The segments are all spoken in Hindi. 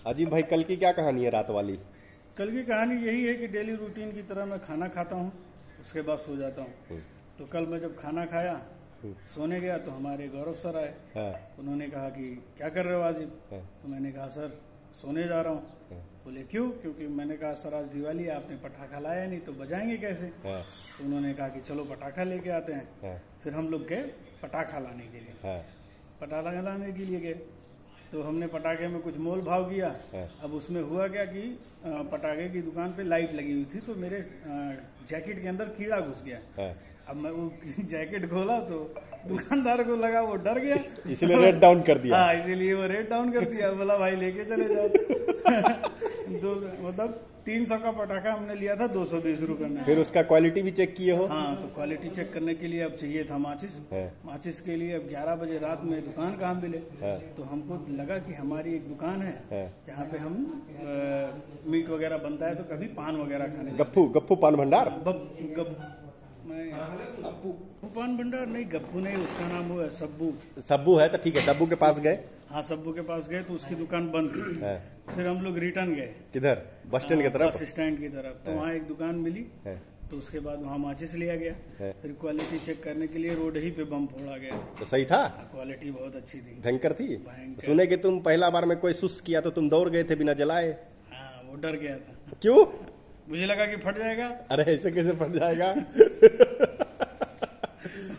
अजीब भाई, कल की क्या कहानी है रात वाली? कल की कहानी यही है कि डेली रूटीन की तरह मैं खाना खाता हूँ, उसके बाद सो जाता हूँ। तो कल मैं जब खाना खाया सोने गया तो हमारे गौरव सर आए। उन्होंने कहा कि क्या कर रहे हो आजिब? तो मैंने कहा सर सोने जा रहा हूँ। बोले क्यों? क्योंकि मैंने कहा सर आज दिवाली है, आपने पटाखा लाया नहीं तो बजाएंगे कैसे? तो उन्होंने कहा कि चलो पटाखा लेके आते हैं। फिर हम लोग गए पटाखा लाने के लिए। पटाखा लाने के लिए गए तो हमने पटाखे में कुछ मोल भाव किया। अब उसमें हुआ क्या कि पटाखे की दुकान पे लाइट लगी हुई थी तो मेरे जैकेट के अंदर कीड़ा घुस गया। अब मैं वो जैकेट खोला तो दुकानदार को लगा वो डर गया, इसलिए रेट डाउन कर दिया। हाँ, इसीलिए वो रेट डाउन कर दिया। बोला भाई लेके चले जाओ। मतलब 300 का पटाखा हमने लिया था 220 रुपए में। फिर उसका क्वालिटी भी चेक किए हो? हाँ, तो क्वालिटी चेक करने के लिए अब चाहिए था माचिस। माचिस के लिए अब 11 बजे रात में दुकान कहाँ मिले? तो हमको लगा कि हमारी एक दुकान है जहाँ पे हम मीट वगैरह बनता है तो कभी पान वगैरह खाने। गप्पू पान भंडार? गप्पू पान भंडार नहीं, गप्पू नहीं, उसका नाम वो है सब्बू। सब्बू है तो ठीक है, सब्बू के पास गए? हाँ, सब्बू के पास गए तो उसकी दुकान बंद थी। फिर हम लोग रिटर्न गए। किधर? बस स्टैंड की तरफ? बस स्टैंड की तरफ। तो वहाँ एक दुकान मिली तो उसके बाद वहाँ माचिस लिया गया। फिर क्वालिटी चेक करने के लिए रोड ही पे बम फोड़ा गया। तो सही था? क्वालिटी बहुत अच्छी थी, भयंकर थी। सुने कि तुम पहला बार में कोई सुस किया तो तुम दौड़ गए थे बिना जलाए। हाँ, वो डर गया था। क्यों? मुझे लगा कि फट जाएगा। अरे ऐसे कैसे फट जाएगा?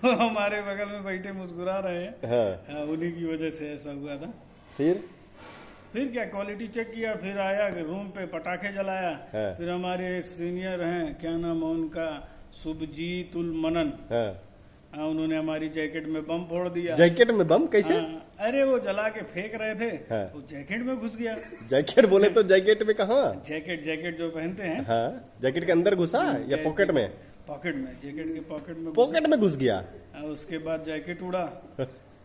हमारे बगल में बैठे मुस्कुरा रहे हैं। उन्हीं की वजह से ऐसा हुआ था। फिर क्या क्वालिटी चेक किया, फिर आया रूम पे पटाखे जलाया। फिर हमारे एक सीनियर हैं, क्या नाम है उनका, शुभजीतुल मनन। उन्होंने हमारी जैकेट में बम फोड़ दिया। जैकेट में बम कैसे? अरे वो जला के फेंक रहे थे, वो जैकेट में घुस गया। जैकेट बोले तो जैकेट में कहाँ? जैकेट जो पहनते हैं। जैकेट के अंदर घुसा या पॉकेट में? पॉकेट में, जैकेट के पॉकेट में घुस गया। उसके बाद जैकेट उड़ा।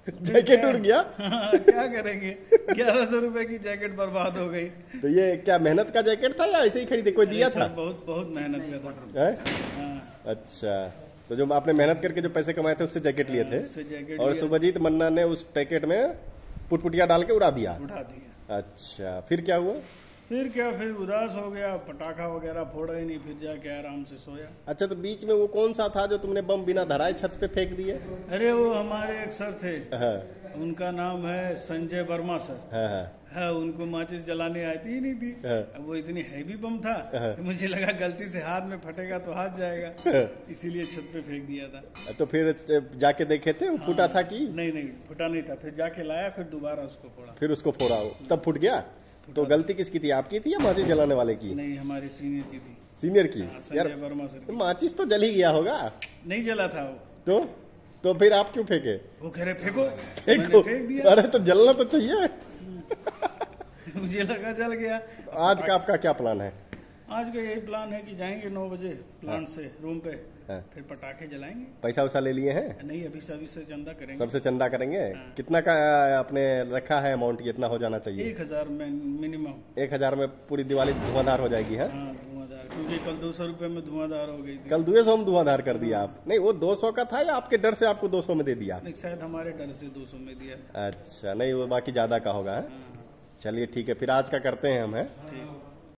जैकेट उड़ गया। क्या करेंगे, 1100 रुपए की जैकेट बर्बाद हो गई। तो ये क्या मेहनत का जैकेट था या ऐसे ही खरीदे? कोई दिया था? बहुत मेहनत का था। अच्छा, तो जो आपने मेहनत करके जो पैसे कमाए थे उससे जैकेट लिए थे और शुभजीत मन्ना ने उस पैकेट में पुटपुटिया डाल के उड़ा दिया। अच्छा, फिर क्या हुआ? फिर उदास हो गया, पटाखा वगैरह फोड़ा ही नहीं, फिर जाके आराम से सोया। अच्छा, तो बीच में वो कौन सा था जो तुमने बम बिना धराए छत पे फेंक दिए? अरे वो हमारे एक सर थे, उनका नाम है संजय वर्मा सर। उनको माचिस जलाने आती ही नहीं थी। अब वो इतनी हैवी बम था, मुझे लगा गलती से हाथ में फटेगा तो हाथ जाएगा, इसीलिए छत पे फेंक दिया था। तो फिर जाके देखे थे वो फूटा था कि नहीं, फूटा नहीं था। फिर जाके लाया, फिर दोबारा उसको फोड़ा। फिर उसको फोड़ा, तब फूट गया। तो गलती किसकी थी, आपकी थी या माचिस जलाने वाले की? नहीं, हमारे सीनियर की थी। सीनियर की? यार वर्मा सर। माचिस तो जल ही गया होगा। नहीं जला था वो। तो फिर आप क्यों फेंके? वो कह रहे फेंको। फेंक दिया। अरे तो जलना तो चाहिए। मुझे लगा जल गया। आज का आपका क्या प्लान है? आज का यही प्लान है कि जाएंगे 9 बजे प्लांट से रूम पे, फिर पटाखे जलाएंगे। पैसा वैसा ले लिए हैं? नहीं, अभी सभी से चंदा करेंगे। सबसे चंदा करेंगे? कितना का आपने रखा है अमाउंट? कितना हो जाना चाहिए? 1000 मिनिमम। 1000 में पूरी दिवाली धुआंधार हो जाएगी? है धुआंधार, क्योंकि कल 200 रुपए में धुआंधार हो गई थी। कल 200 में धुआंधार कर दिया आप? नहीं, वो 200 का था या आपके डर से आपको 200 में दे दिया? नहीं, शायद हमारे डर से 200 में दिया। अच्छा, नहीं वो बाकी ज्यादा का होगा। चलिए ठीक है, फिर आज का करते हैं हम। है ठीक।